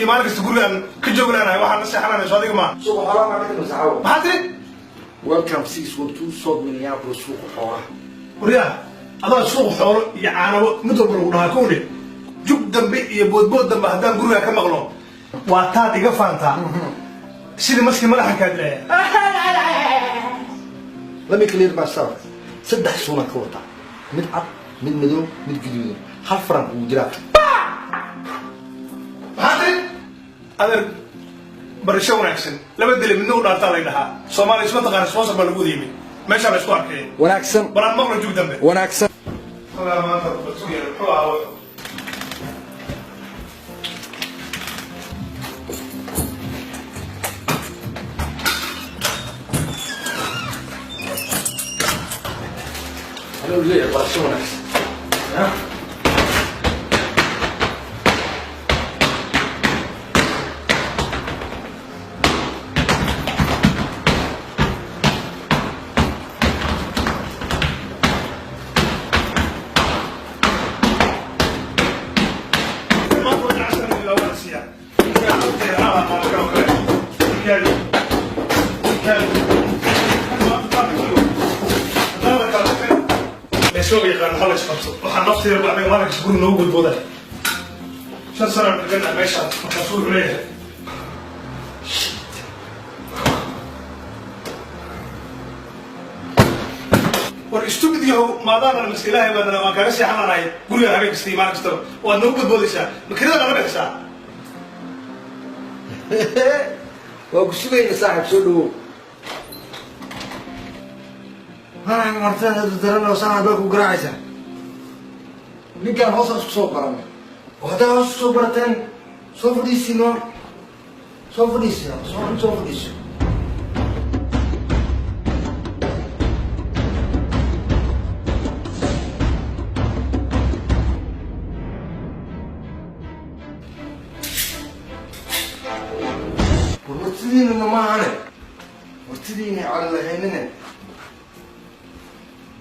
iyo maalin kasta gurigaan ka joognaanahay waxaan la seexanaynaa soo adiga ma suuqa xoolaha ma dhigto saxaabo maxaa tiri welcome 612 South Minneapolis suuqa xoolaha wariyaa adaa suuq xoolo iyo caanabo mid walba lagu dhahaa kowdhe jug dambe iyo boodbood dambe haddaan gurigaa ka maqlo waa taad iga faantaa sidii maskii madaxankaa dilaya let me clear myself saddex suuna ka wata mid cad mid madow mid guduudan hal faran uu jiraa maxaa tiri adeer barasho wanaagsan laba dile midna u dhaartaa lay dhahaa soomaaliya isma taqaana sponsor baa lagu wada yimid meeshaa la isku arkay wanaagsan balaan maqlo jug dambe wanaagsan maanta muxuu ahaa Hello, Leah, barasho wanaagsan سوي قال خلص خلص وحنفطر بعدين ما لك تقول نوجد بودا شو صار قلنا ماشي مكسور عليه والاستوديو ما دام المسألة هي بدنا ما كان شيء حنا راي قولي هذا كستي ما كستو ونوجد بودا شا مكذا أنا بحسا وقصدي يا صاحب سلو ها مرتين هذا درنا وصار باكو قراعسة نيجان هوس أسكسو برامي وهذا هوس أسكسو برتين سوف ديسي نور سوف ديسي سوف ديسي ورتدين إنه ما أنا ورتدين على الهينين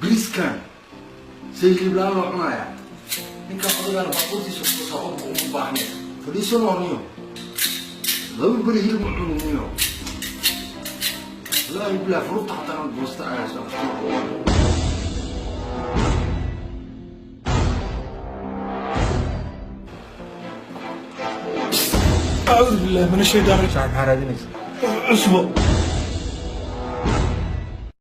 بليز كان سيكي بلان وحنايا إنك حضرنا بقوتي صعب ومباحني فليسو نونيو لو يبري هي المحنونيو لا يبلا فروض حتى أنا بوسط عايزة أعوذ بالله من الشيطان شعب حرادينيس اصبر